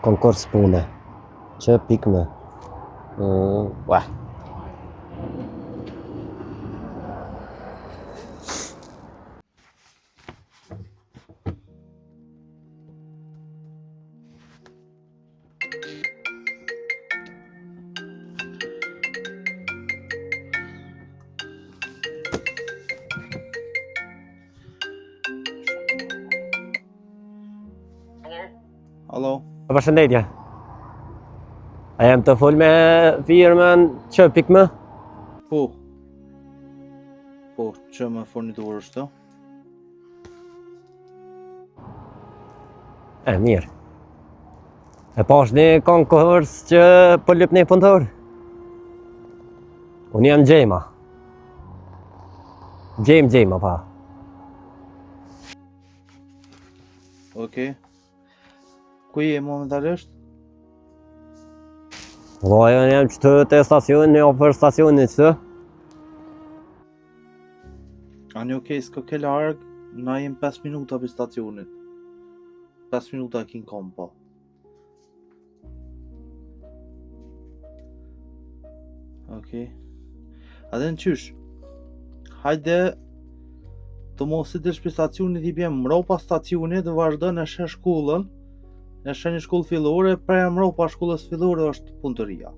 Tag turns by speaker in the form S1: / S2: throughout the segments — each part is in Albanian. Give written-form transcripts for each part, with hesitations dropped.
S1: konkurs pune. Që pikme. Ua.
S2: Alo.
S1: Përshëndetje. A jam të fol me firmën që pikme?
S2: Po, që më fornitur është?
S1: Mirë. E pash një konkurs që po lyp një punëtor? Unë jam Gjema. Gjema pa.
S2: Okej. Ku je momentalisht?
S1: Unë jam qëtë të stacioni, ofër stacionit që?
S2: Ani okej, s'ka ke larg, na jem 5 minuta për stacionit. 5 minuta kin kom, po. Okej. A dhe në qysh? Hajde, të mos i desh për stacionit i bjem mropa stacionit dhe vazhdo në shë shkollën, në shë një shkollë fillore, prej mropa shkollës fillore është punëtëria.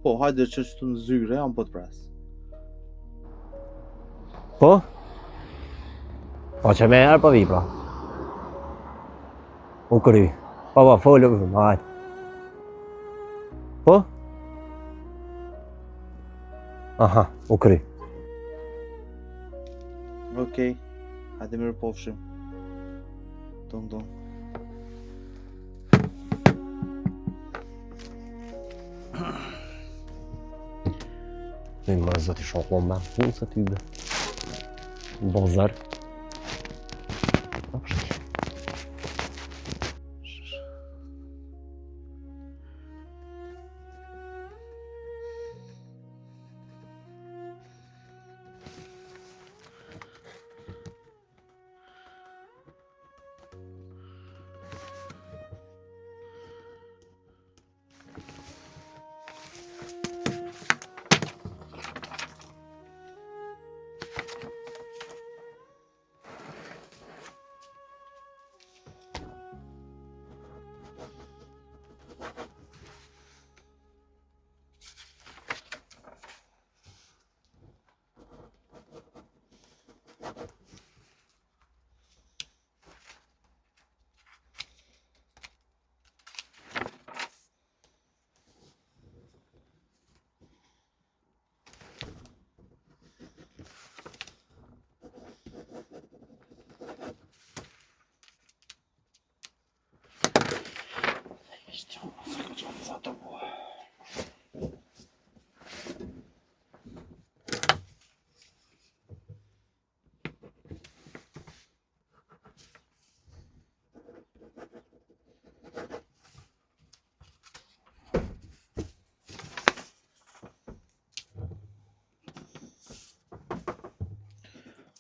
S2: Po, hajde që të në zyre, jam po të pres.
S1: Po? Po që me herë po vi pra. U kry. Po, folë, hajtë. Po? Aha, u kry.
S2: Okej, hajde mirë pofshim. Dong.
S1: Në më zëti shohon me punë së ty dhe. Bozar.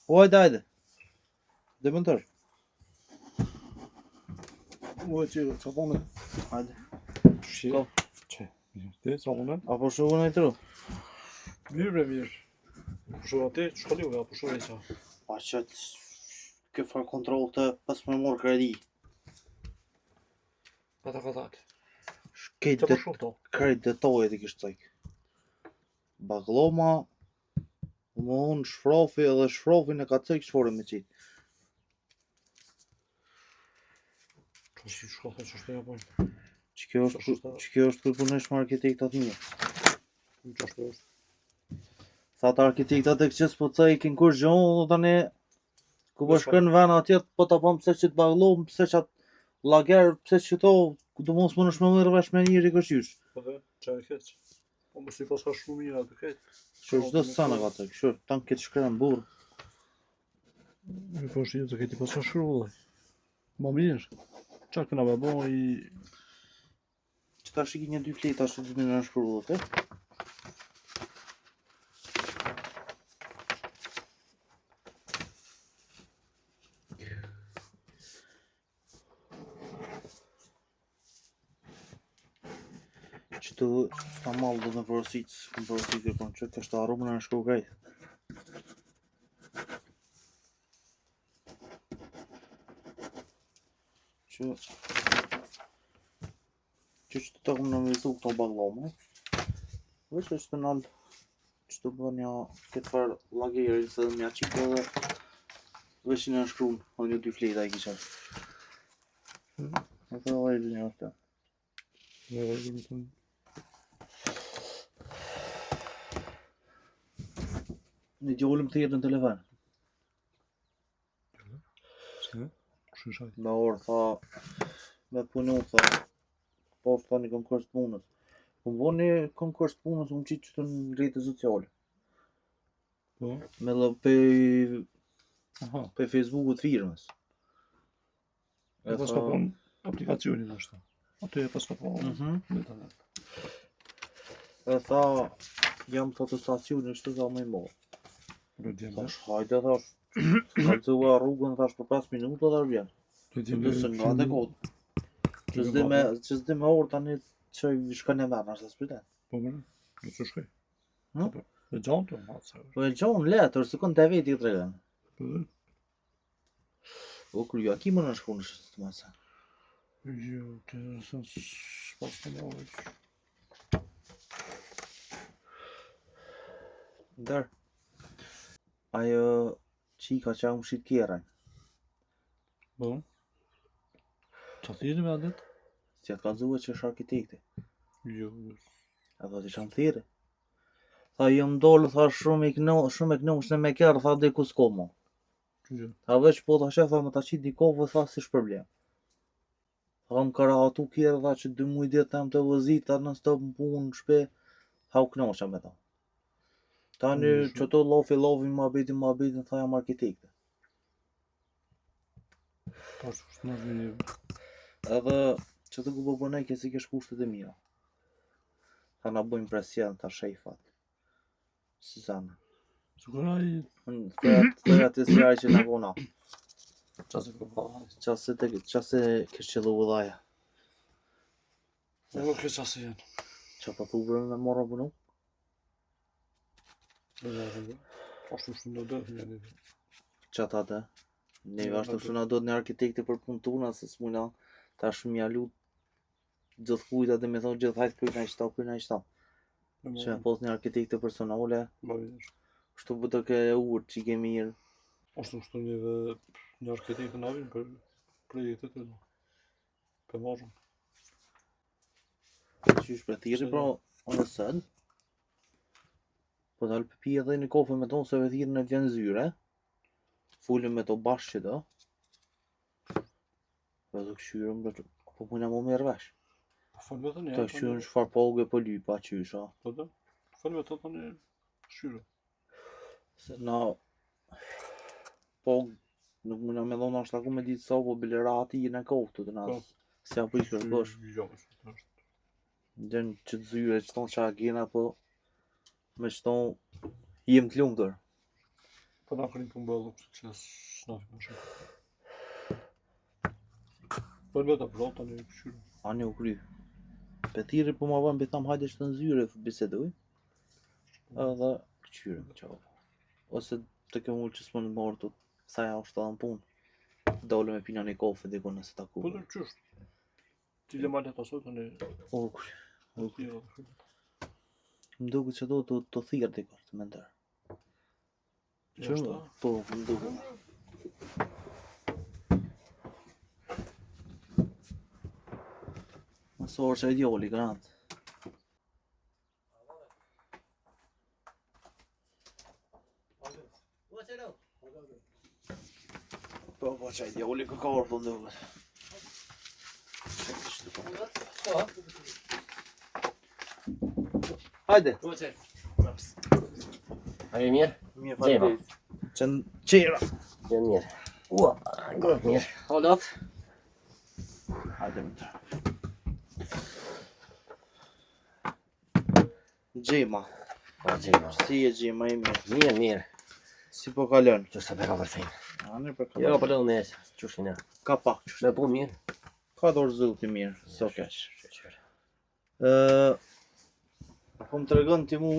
S2: Hajde. Dhe më tërë.
S3: që punën?
S2: Hajde.
S3: Shiko. Që? Ti, sa punën?
S2: Apo shuvën e tru?
S3: Mirë. Pushu ati, shkolliu, apo pushu e qa?
S2: Pa qëtë, ke farë kontrol të pas me morë kredi.
S3: Katak.
S2: Shkejt
S3: Që pushu to?
S2: kredi detojet i kishtë cajk. Bagloma, më unë shfrofi në ka cajk shfore me qitë.
S3: Që si shkollë që shtë e pojnë?
S2: Që kjo është kërë punësh me arkitektat një.
S3: Që shtë është?
S2: Sa të arkitektat e këqës po cajkin kur gjonë, tani ku po shkën në vena atjet, po të pam pëse që të baglom, pëse që atë lager, pëse që to, du mos më nësh me mërë vesh me njëri këshysh.
S3: Po dhe, që e keq? Po më si pas ka shumë mirë atë keq?
S2: Që çdo sana ka cajk, shur, tanë këtë shkren burë.
S3: Mi po është një të këti pas ka shrullaj. Ma mirë. Qa këna me bo i...
S2: Që ta shiki një dy fleta që të në shkrullët, e? Që të sta malë dhe me porosit, këmë porosit e konë që të është arru më në shku krejt. Që të të këmë në vizu këto baglome. Veç është të nalë që të bë një këtë farë lageri se dhe mja qikë dhe veç në shkruun, o një dy flejta i kisha. Në të dhe një është. Në djollëm të jetë në telefon. Me orë, tha, me punu, tha, po tha një konkurs punës. Po më një konkurs punës, më qitë që të në rejtë sociale. Me dhe pe Facebook-ut firmës.
S3: E pas ka pon aplikacionin është. Aty e pas ka pon.
S2: E tha, jam të stacioni, shtu tha me mo. Thash, hajde, thash, kalcova rrugën, thash, për 5 minuta dhe vjen. Dësë në atë kodë. Që s'di me orë tani që i shkën e mërë, është të spitet.
S3: Po më, në që shkej. E gjanë të matë se.
S2: Po e gjanë letër, së kënë të veti të regën. O kryja, ki më në shku në shështë të masa?
S3: Jo, të nësën s'pas të më veç.
S2: Ndër. Ajo qika që më shqit kjerën.
S3: Po. Qa thiri me adet?
S2: Si atë ka zuhe që është arkitekti.
S3: Jo.
S2: A do t'i shanë thiri. Tha, jëm dollë, tha, shumë e knush në me kjerë, tha, dhe ku s'ko mo. Tha, veç po t'a shef, tha, më t'a qit dikove, tha, si shpërblem. Tha, më kara atu kjerë, tha, që 2 muj ditë tam të vëzit, tha, në stop më punë në shpe, tha, u knusha me ta. Tani që to lofi ma betin, tha, jam arkitekte.
S3: Pas është në një.
S2: Edhe që të ku bënej ke si kesh kushtet e mira. Tha na bojnë presion, tha shejfat. Si zanë.
S3: Sukura i...
S2: Thëja të si aj që në gona.
S3: Qase për bëha.
S2: Qase kesh qëllu vëdhaja.
S3: E më këtë qase janë.
S2: Qa pa thu vërën me morë punu?
S3: Ashtu është në dërë një një.
S2: Qa ta të? Neve ashtu është në do të një arkitekti për punë tuna, se s'muna ta shumë mja lut gjithë kujta dhe me thonë gjithë hajtë kujna i shta. Që me pos një arkitekte personale, shtu bëtë ke urë që i ke mirë.
S3: Ashtu është një arkitekte në avin për projektet e do. Për marrën.
S2: Qysh për thiri, pra, o në sënë. Po dalë pëpi edhe një kofë me tonë se vethirë në vjenë zyre. Fullëm me to bashkë që do. Po dhe këshyrëm, po puna më merë vesh.
S3: Falë me të një.
S2: Të këshyrëm shfar poge për lypa qysha.
S3: Po dhe? Falë me të një këshyrë.
S2: Se na... Pogë, nuk mëna me dhonë ashtë aku me ditë sa, po bilerati i në koftë të nasë. Se apo i kërkosh.
S3: Jo,
S2: Gjenë që të zyre, që tonë që agena, po... Me që tonë... Jem të lumëtër.
S3: Po na kërim për mbëllu kështë që s'nafi më shumë. Po në të vrota një këshyrë.
S2: A një u kry. Petiri po ma vën bëtham hajde që të nëzyre bisedoj. Edhe këqyre qavo. Ose të kemë ullë që s'më në morë të saja është të dhamë punë. Dole me pina një kofe diko nëse ta ku.
S3: Po të qështë. Ti le malet asot në...
S2: O kry. Më duke që do të thirë diko të mendër. Qërë? Po, më duke. Mësë orë që e djoli, grantë. Po që e djoli këkarë, po më duke. Hajde!
S1: A je mirë?
S2: Mirë
S1: Gjema.
S2: Qënë qera.
S1: Jë mirë. Ua, grot mirë. Halat?
S2: Hajde më të. Gjema.
S1: Po, gjema.
S2: Si e gjema e mirë?
S1: Mirë.
S2: Si po kalon?
S1: Që sa beka për fejnë.
S2: Anër për
S1: Jo,
S2: kalon.
S1: për lëllë nesë. Qushin e.
S2: Ka pak.
S1: Me po mirë.
S2: Ka dorë zëllë të mirë. So keq.
S1: Qërë.
S2: Po më tregon ti mu,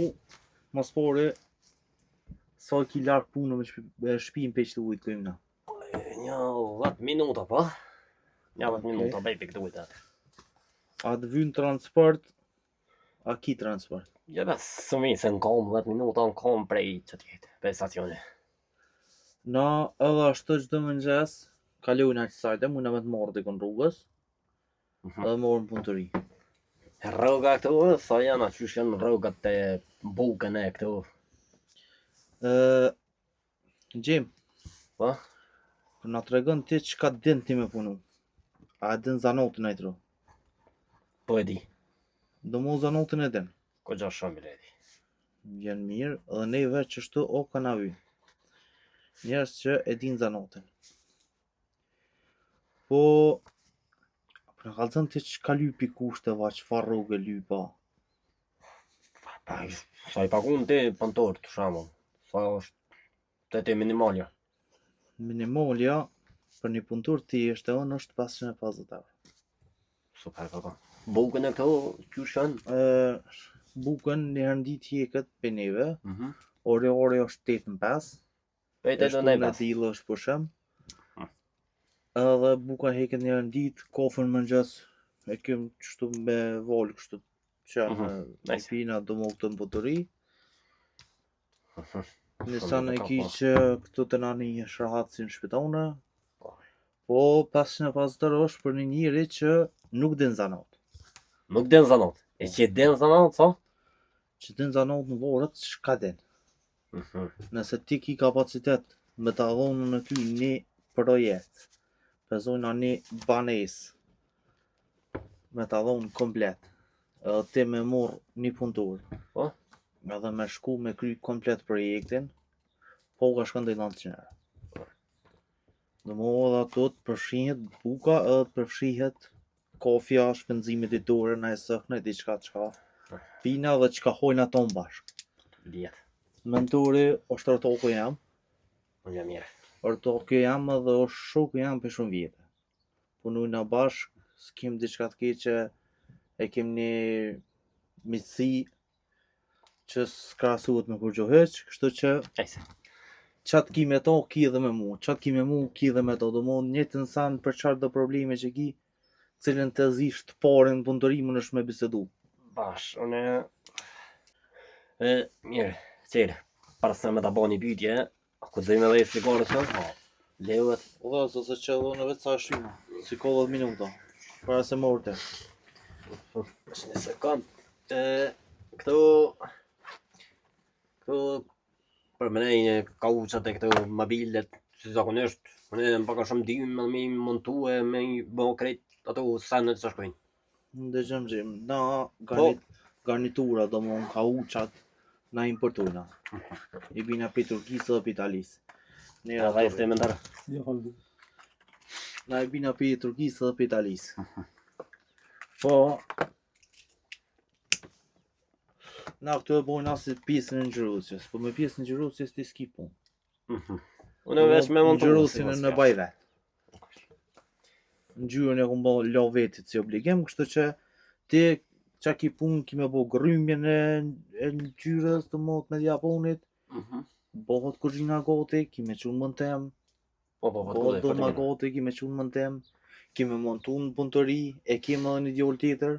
S2: mos pore, sa ki larg punën me shtëpinë peq të ujit këtu na.
S1: Një 10 minuta, po. Një 10 minuta bëj pikë duhet atë.
S2: A të vyn transport, a ki transport?
S1: Ja bes, sumi se në kom 10 minuta në kom prej që tjetë, prej stacioni.
S2: Na edhe ashtu çdo mëngjes, kalojnë aq sajtë, mund me të marrë dikon rrugës, edhe morën punë të ri.
S1: Rroga këtu, sa janë qysh janë rrogat e bukën e këtu.
S2: Gjim,
S1: Po?
S2: na tregon ti çka din ti me punu. A din zanotin ai tro?
S1: Po e di,
S2: Do mo zanotin e din.
S1: ko gja shumë i ledi.
S2: Vjen mirë, edhe neve çështu o kana vy. Njerëz që e din zanotin. Po na kallzon ti çka lypi kushteva, çfarë rrugë lypa.
S1: Pa, sa i pagun ti punëtor të shamull, sa është te minimalja.
S2: Minimalja për një punëtor të thjeshtë është 550 euro.
S1: Super kaka. Bukën e këtu, qysh janë?
S2: Bukën një herë në ditë jeket për neve,
S1: Mhm.
S2: ore është 8-5,
S1: Pejtë e do nej
S2: në
S1: bes.
S2: dilë është për shëm. Edhe buka heket një herë në ditë, kofën mëngjes, e kem kështu me volë kështu që
S1: nice.
S2: pina do më këtë në botëri. Nësa
S1: Shumë
S2: në
S1: ka
S2: ki
S1: pas.
S2: që këtu të nani është rahat si në shpitone,
S1: Po.
S2: po 550 euro është për një njëri që nuk din zanat.
S1: Nuk den zanot. E që den zanot, sa?
S2: Që din zanat në vorët, shka din.
S1: Mhm.
S2: Nëse ti ki kapacitet me ta dhonë në ty një projekt, pezojna një banes, me ta dhonë komplet, edhe ti me morë një punëtor,
S1: Po?
S2: edhe me shku me kry komplet projektin, po ka shkon dhe 900 euro. Dhe më edhe ato të përfshihet buka edhe të përfshihet kofja, shpenzimit ditore, na e sëkne, diçka çka, pina dhe çka hojnë ato në bashkë.
S1: Liet.
S2: Mentori është ortoku jam,
S1: Unë jam mirë.
S2: ortoku jam edhe është shoku jam për shumë vjetë. Punojna bashkë, s'kem diçka të keqe, e kem një miqësi që s'krahasohet me kur gjoheq, kështu që
S1: Ejse.
S2: qatë ki me to, ki edhe me mu, qatë ki me mu, ki edhe me to, do më njëtë insan për qartë do probleme që ki, cilën të zish të parin punëtorimin është me bisedu.
S1: Bash, unë... Mirë, qërë, para se me ta bo një pytje, ku të zëjmë edhe i sigarët të? Levet.
S2: Dhe, ose që edhe në vetë sa shima, si ko 10 minuta, para se morte.
S1: Është një sekund. Këtu... Për mënej kauqat e këtu mobilet, si zakonisht, mënej më paka shumë dymë me i montu e me i bo krejt ato sanet që shkojnë.
S2: Ndë gjim, na garnitura do më në kauqat, na importujna. I bina për Turkisë dhe për Italisë.
S1: Ja, dhe ishte me ndërë.
S3: Ja, halde.
S2: Na i bina për Turkisë dhe për Italisë. Po, na këtu e bojnë asë pjesën e ngjyrosjes, po me pjesën e ngjyrosjes ti s'ki punë.
S1: Unë vesh me montu.
S2: Ngjyrosin në baj vet. Ngjyrën e kom bo lo vetit si obligim, kështu që ti qa ki punë ki me bo grymjen e ngjyrës të mot me diaponit, bohët kuzhina gati, ki me qunë mëntem,
S1: Po,
S2: bohët do ma gati, ki me qunë mëntem, ki me montu në punëtori, e kim edhe një djoll tjetër,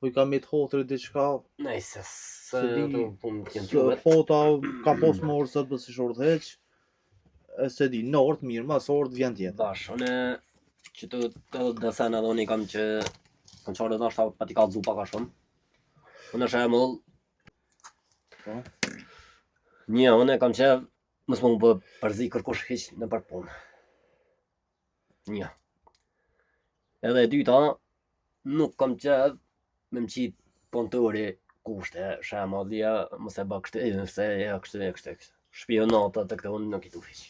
S2: po i ka me të hotër diçka,
S1: Nejse, se
S2: Se di,
S1: të punë t'jenë
S2: së
S1: t'juvet.
S2: fota ka pos më orë sot bësi shorët heq, e se di, në orët mirë, mas orët vjen tjetër.
S1: Bash, unë që të desen edhe unë i kam që konqarët nashta pa t'i kalzu paka shumë. Unë shemull,
S2: Po.
S1: një, unë kam që mos më bë përzi kërkush hiq në për punë. Një. Edhe e dyta, nuk kam që me më qitë punëtori kushte, shemull, ja, mos e bë kështë, nëse ja kështë. Shpionata të këtë unë nuk i tu hiq.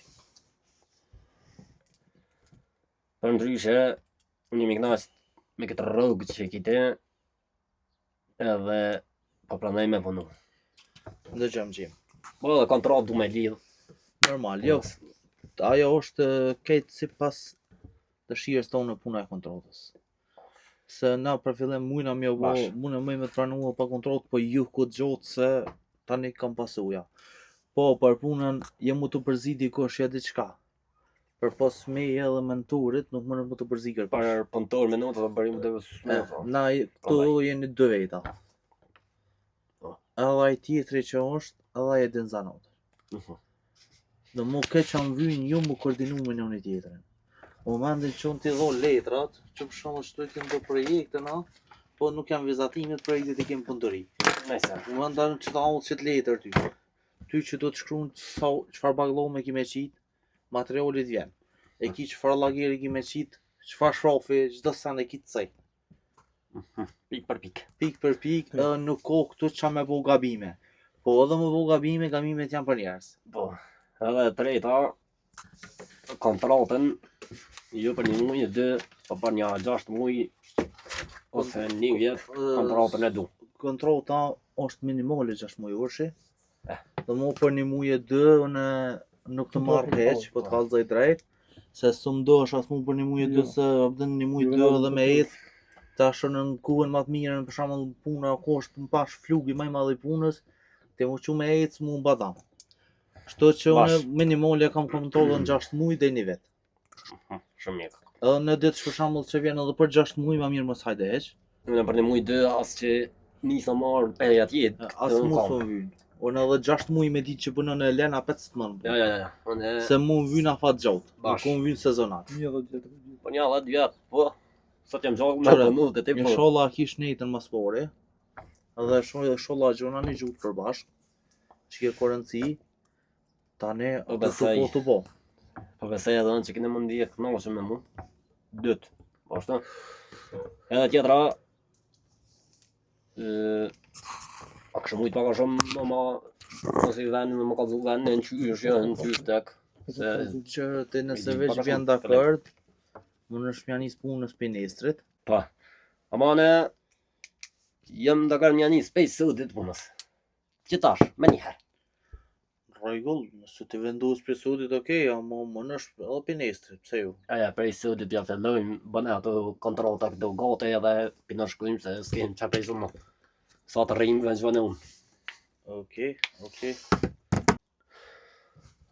S1: Për ndryshe, unë jemi knaqë me këtë rrugë që kite, edhe po pranoj me punu.
S2: Ndë gjim.
S1: Po edhe kontratë du me lidhë.
S2: Normal, jo, ajo është ketë si pas dëshirës tonë në puna e kontrolës. Se na për fillim mujna më bo,
S1: Bash.
S2: mune më me pranua pa kontroll, po ju ku gjotë se tani kam pasuja. Po për punën jam mu të përzi dikush ja diçka. Për pos me edhe mentorit nuk më të përzi kërkush.
S1: Për punëtor minuta të bërim dhe
S2: Na këtu jeni dy veta.
S1: Po.
S2: Edhe ai tjetri që është, edhe ai e din zanot. Në mu ke që më vynë ju më koordinu me njëri tjetrin. Momentin që unë t'i dho letrat, që për shumë që të kem do projekte na, po nuk jam vizatimet, projektet i kem punëtori.
S1: Nëse.
S2: Momentin që ta ullë që letër ty. Ty që do të shkruan çfarë bagllome ki me qit, materialit vjen. E ki çfarë llageri ki me qit, çfarë shrofi, çdo sen e ki të cek.
S1: Pik për pik.
S2: Pik për pik, edhe nuk ko këtu qa me bo gabime. Po edhe me bo gabime, gabimet janë për njerës.
S1: Po. Edhe treta kontratën jo për një muj, dy, po për një 6 muj ose 1 vjet kontratën e du.
S2: Kontrata është minimale 6 muaj urshi.
S1: Eh.
S2: Dhe mu për një muj e 2 unë nuk të marrë heq, po të kallëzoj drejt. Se s'm dosh as mu për një muj e 2 se abdën një muj 2 edhe me ecë. Tash në kuën më të mirën, për shembull puna ku është më pash flugi më i madh i punës, te mu çu me ecë mu mbadam. Kështu që unë minimale kam kontrollën 6 muaj deri në vet.
S1: Shumë mirë.
S2: Edhe në ditë për shembull që vjen edhe për 6 muaj më mirë mos hajde heq.
S1: Në për një muj 2 as që nisa marrë peja tjetë.
S2: As mu s'u vyn. Unë edhe 6 muaj me ditë që punon në Elena 5 mënë.
S1: Ja. Unë
S2: Se mu vyn afat gjaut.
S1: Bash.
S2: Nuk mu vyn sezonat.
S3: Një dhe tjetër.
S1: po një 10 vjet, po sot jam gjaku me të mund të ti po.
S2: Inshallah kish netën më spore. Edhe inshallah gjona një gjutë përbashkë. Që ke korenci. Tani të po.
S1: Po besoj edhe që kene mundi e kënaqshëm me mua. Dyt. Bashkë. Edhe tjetra a kështë mujtë paka shumë më nëse i venë më ka dhu venë në qysh tek. Se
S2: Që ti nëse veç vjen dakord, më është mja njës punës për nestrit.
S1: pa. Ama ne jam dakord mja njës pej sudit punës. Qitash, me njëherë.
S2: Rregull, nëse ti vendos për sudit, okej, ama më është edhe për nestrit, pse ju?
S1: Aja, prej sudit ja fillojmë, bëne ato kontrolta këto gate edhe pina shkojmë se s'kem qa prej shumë. Sa të rrimë veç vëne unë.
S2: Okej.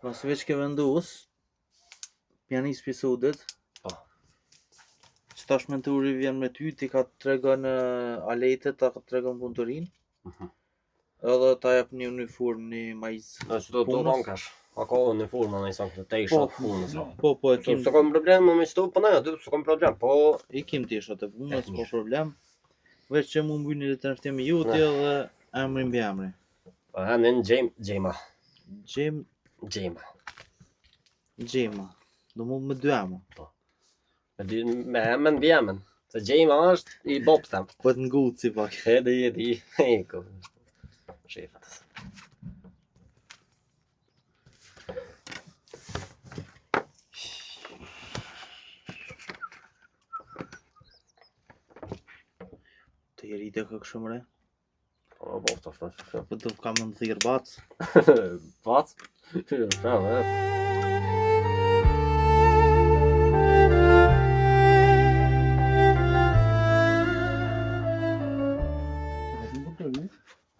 S2: Pas veç ke vendos, pjanis për sudit,
S1: Po.
S2: që tash mentori vjen me ty, ti ka të tregon aletet, ta ka të tregon punëtorin, edhe ta jep një uniform, një majz.
S1: Në që të
S2: Punës?
S1: bankash, a ka në forma në isak të teshat punës.
S2: Po, e kim,
S1: S'ka problem me shto, po ne, s'ka problem, po
S2: i kim tishat e punës,
S1: Eh,
S2: po
S1: mirë.
S2: problem. Veç që mu mbyni dhe të nërtimi juti edhe emrin mbi emri.
S1: po hanin Gjema.
S2: Gjema. Do mu me dy emra.
S1: Me hemen bjemen, se Gjema është i bopstem.
S2: Po të ngutë si pak.Edi,
S1: eko. Shefët.
S2: Të jeri të këkshëmre.
S1: Po, bopstem,
S2: Po të kam në thirë bac.
S1: Pac? Shumë,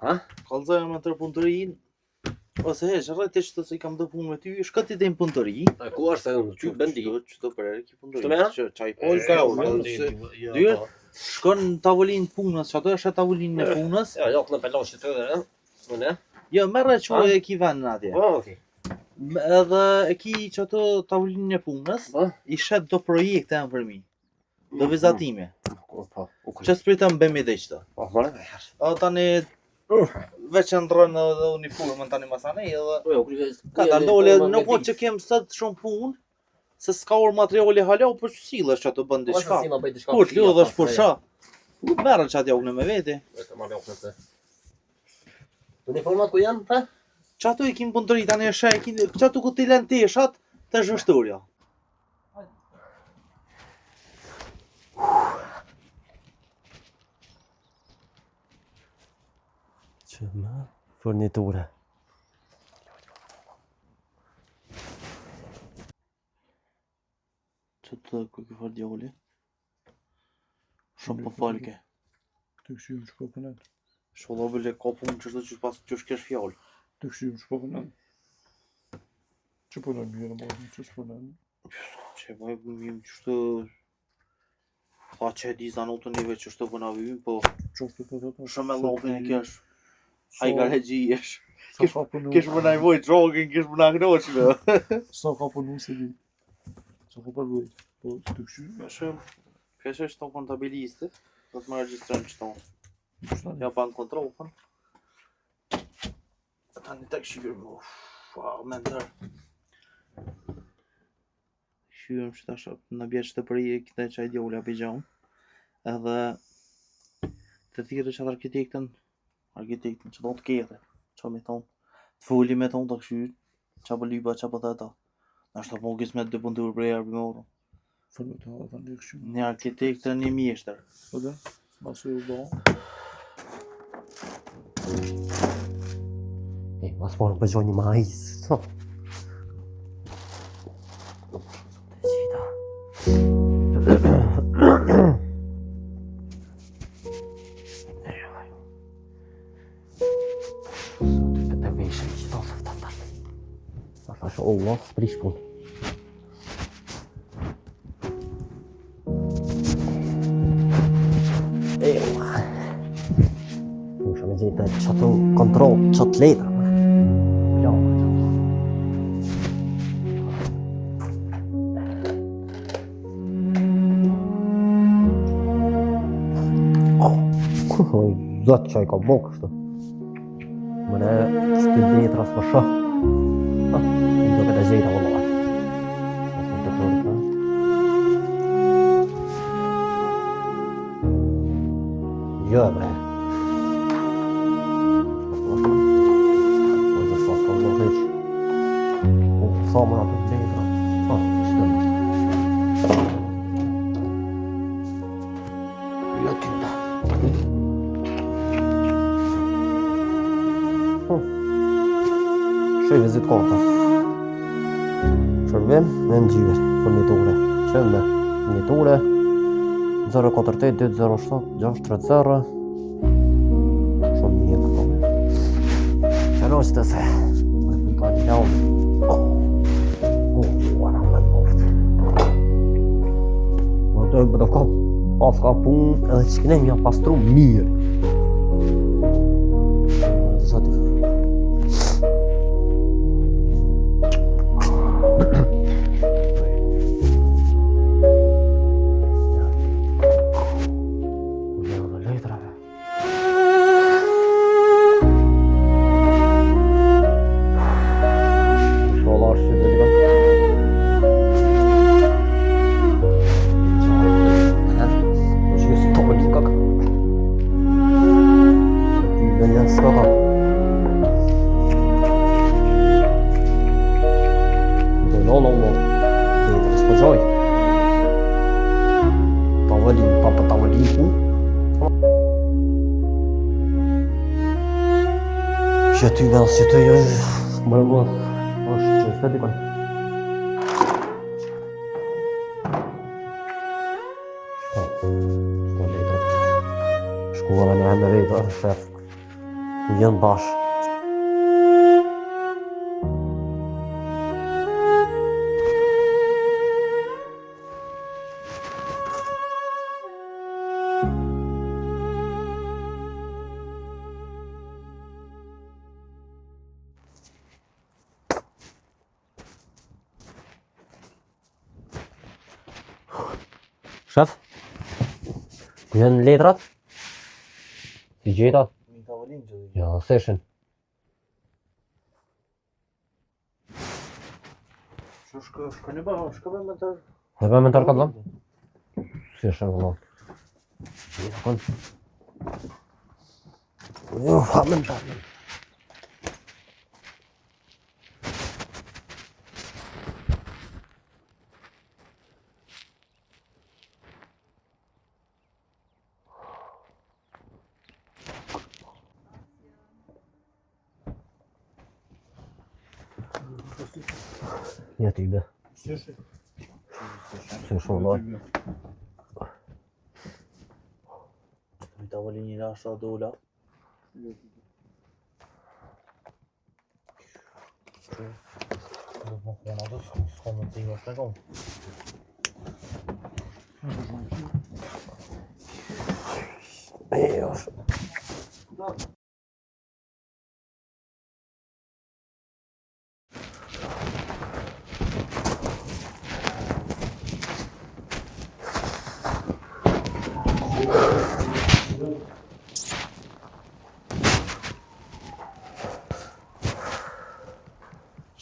S1: Ha?
S2: Kallëzoj me tërë punëtorin. Ose heq, rrëti që të si kam dë punë me ty, shkët i të në punëtori.
S1: E ku është se në qytë bëndi?
S2: Qëto për erë ki
S1: Shtu me, ha?
S2: punëtori. Që qaj polë ka unë. Dyre, shkon në tavolinë punës, që ato është e tavolinë në punës.
S1: Ja, jok në pelosh që të dhe, Unë?
S2: Jo, merre që e ki venë në atje.
S1: Po, okej.
S2: Edhe e ki që ato tavolinë e punës,
S1: Po?
S2: i shet do projekte janë për mi. Do vizatime.
S1: Po,
S2: Që s'pritëm bëmi dhe qëta.
S1: Po, mërë me herë.
S2: O tani veç e ndrën edhe uniformën tani masane edhe
S1: Po, jo, kërë...
S2: ka ta dole nuk po që kem sot shumë punë se s'ka orë materiali hala për sillesh që ato bën diçka. Kur të lodhesh për sha. Merren çat jogën me veti.
S1: Uniformat ku janë, ha?
S2: Çato i kim punëtori tani e sheh, çato ku ti lën teshat të zhvështorja.
S1: Që më forniture.
S2: Çto ku ke fal djali? Shumë po falke.
S3: Të këshim që po përnen.
S2: Sholla bile ka punë që që pas që shkesh fjallë.
S3: Të këshim që po përnen. Që përnen mirë, më që përnen.
S2: Që më e bëjmë që shtë... Tha që e di zanotën njëve që shtë bëna vymë, po...
S3: Qoftë të
S2: Shumë e lopin e kesh. Hajgar e gjijesh.
S3: Sa ka përnu.
S2: Kesh bëna i vojt jogging, kesh bëna knoqme.
S3: Sa ka përnu se di. Sa ka përvojt. Po të këshim.
S2: Me shumë... Kesh është të kontabilistit. Do të më regjistrojmë që tonë. Ja ban kontrolën. Tani të këshirë, me ndër. Shyrëm që tash në bjetë që të përije këte që a idiolla pijam. Edhe të thirë që atë arkitektën që do të kete, që me thonë, të foli me thonë të këshyrë, që apë lyba, që apë theta. Nështë të mogis me të bëndur prej arbimorë.
S3: Fërme të hadha në këshim.
S2: Një arkitektën një mjeshtër.
S3: Po dhe, masu e u do.
S1: Mas po në bëgjoj një majs. Allah, sprish pun. Muszę mieć co tu kontrol, co tleta. Zot që i ka bo kështu. Mëne qëtë letra s'ma shë. Do këtë e zeta vëlloha. Jo e bre. Ojë s'ma s'ka vëlloha heq. Sa më atë letra. Qëtë më shtë. Jo t'yta. Shoj vizit karta. Shërbim me ngjyrë, furnitore. Qëndë, furnitore 048-207-630. Shumë mirë këto. Qëno që të se. Me ka një javë. Uara me poftë. Më të bëtë ka pas ka punë edhe që këne mja pastru mirë. Që ty nga si të jë më është që së dikon. Shkuva dhe një hende vejtë, shef. Ku jënë bashkë. Shef, ku janë letrat? Si gjeta?
S2: Një tavolinë që dhe.
S1: Ja, seshin.
S2: Shko një bërë, shko me më tërë.
S1: Dhe me më tërë ka të dhëmë? Si është në dhëmë? Një kënë. Hamen tërë. Ja ti ide.
S3: Sješi.
S1: Se shumë doj.
S2: tavolinën ashtu dola.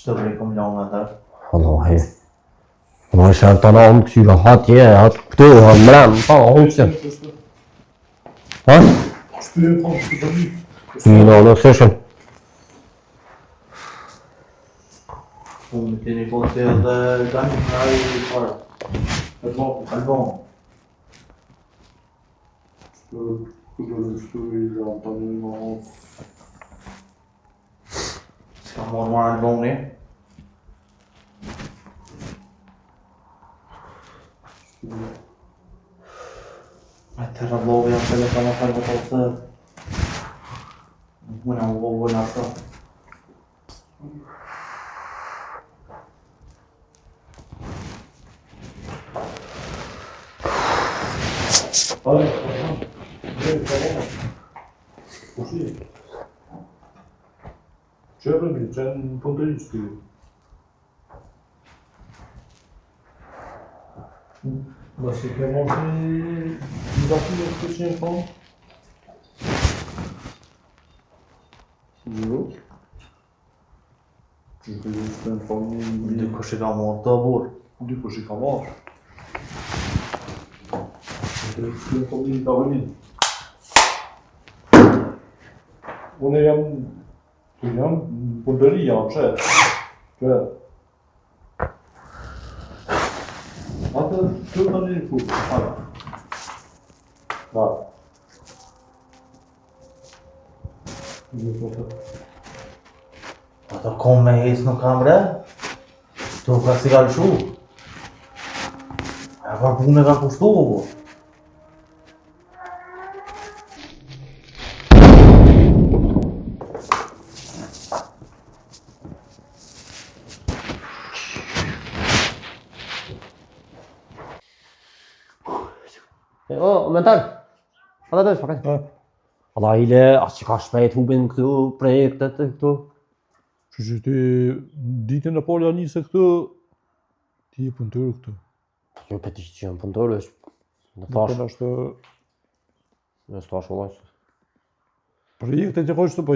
S2: Çfarë bëj kom lanë ata?
S1: Wallahi. Ma isha të na më këtyra hatje, hatë këtu, mrem, pa, hoqë. Ha?
S3: Shtyje kom shtu të një.
S1: Në seshën.
S2: Unë keni konse edhe gani nga i parë. Album. S'ka morë marë albumni. A të rëllovi jam telefon e falë të të Më në më në ashtë.
S3: Çfarë bëni? Çan punëtori shty. Mos I ke marrë një datë të çën kom? Jo. Ti ke një foni
S2: Dy kush I ka morë të burë.
S3: dy kush I ka marrë. Të foni tavolin. Unë jam punëtori jam që atë të të një fuq, hajde. Da.
S2: Ato kom me hes nuk kam bre. To ka si ka lëshu. E par punë ka kushtu po.
S1: O, mentar. Ata të shpakat. Allah ile, as që ka shpejt hubin këtu projektet këtu.
S3: Që ti ditën e parë janë nisë këtu, ti I punëtor këtu.
S1: Jo për ti që jam punëtor, në
S3: Tash
S1: thash,
S3: është
S1: në thash vëllaj.
S3: projekte që ka këtu, po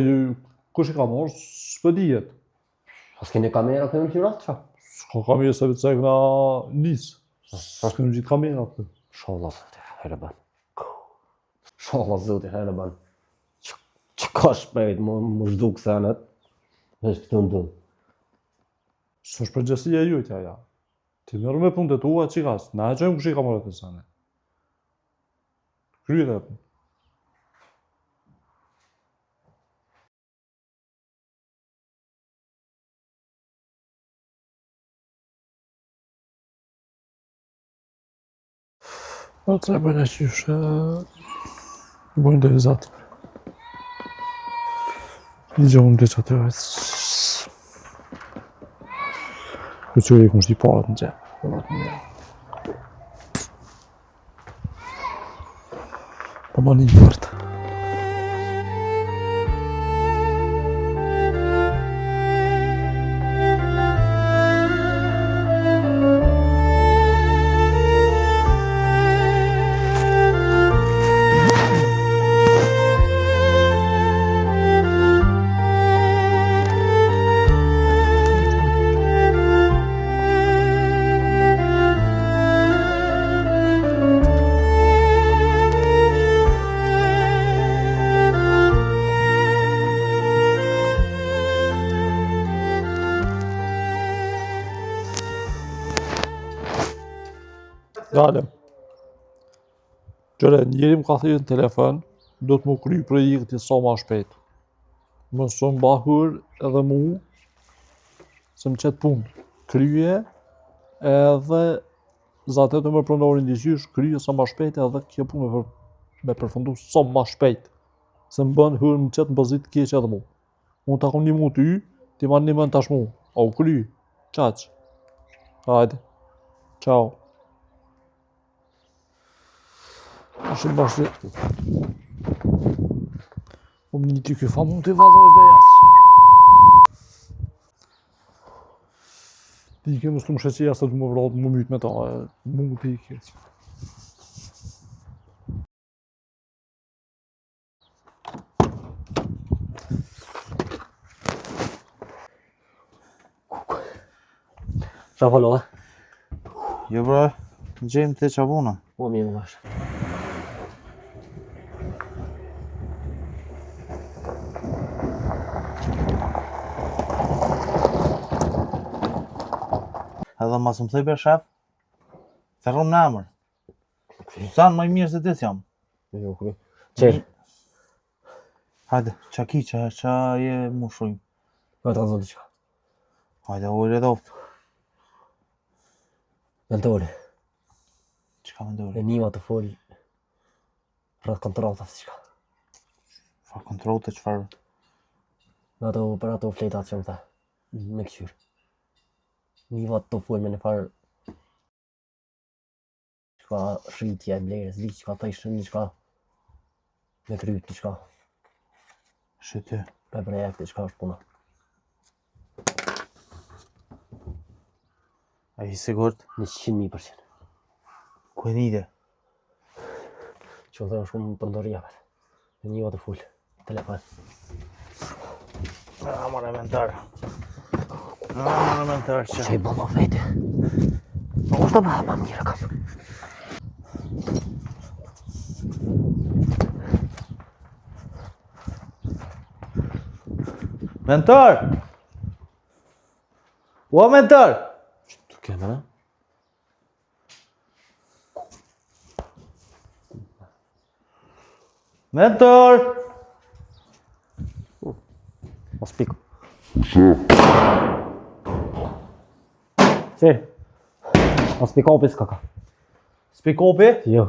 S3: kush I ka marrë, s'po dihet.
S1: As keni kamera këtu në qyrat, qa?
S3: S'ka kamerë se vetë se këna nisë. S'kënë gjitë kamera këtu.
S1: Shallah, zote, herë ban. Shallah, zote, herë ban. Që ka shpejt, më zhduk senet. Vesh këtu në dëmë.
S3: S'është përgjësia jotja ja. Ti merr me punët e tua që kas, na e qojmë kush I ka marrë të sene. Kryet e punë. Po të e bëjnë e qysh, bojnë dhe vizatë. I gjohën dhe që atë vajtë. Këtë që I kushti parët në gjepë. Po ma një vërtë. Dalëm. Gjëre, njeri më ka thirrë në telefon, do të më kry projekti sa ma shpejt. Më së mbahur edhe mu, se më qëtë punë. Kryje, edhe zatet të më pronorin diqysh, kryje sa ma shpejt edhe kjo punë për me përfundu sa ma shpejt. Se më bën hyrë më qëtë në pozit keq edhe mu. Unë ta kom një mu ty, ti ma një mën tash mu. A u kry, qaq. Hajde. Ciao. Ashtë bashkë. Unë një ty kjo fa mund të i valoj bejas. Ti ke mështu më sheqeja se du më vrallë më mytë me ta. Mund të i keq.
S1: Qa falo dhe?
S2: Jo bra, gjejmë të qabuna.
S1: Po mirë më bashkë.
S2: Edhe mas më thëj për shef, thërëm në emër. Susan më i mirë se tis jam.
S1: Jo, kry. Qërë?
S2: Hajde, qa ki, qa je mu shujmë.
S1: Po të kanë qka.
S2: Hajde, ujre doftë.
S1: Mentori,
S2: Qka më ndori?
S1: e nima të folë për kontratat qka.
S2: Fa kontrol të qfarë?
S1: Në ato për ato fletat që më tha. Me këqyrë. Nima të folë me në farë qka shritja e blerës, di qka ta ishën një qka me kryt një qka.
S2: Shëty.
S1: Me projekte qka është puna.
S2: A i sigurt?
S1: 100.000%.
S2: Ku e nide?
S1: Që më thënë shumë pëndorjave. E nima të folë. Telefon.
S2: Amar e mentar. Amar e mentar që.
S1: Që i bëma vete. Po është të bëha ma mjëra kam.
S2: Mentar! Ua mentar!
S1: Të keme, ne?
S2: Mentor!
S1: Mos piku. Qërë? Mos pikopi s'ka ka.
S2: Spikopi?
S1: Jo.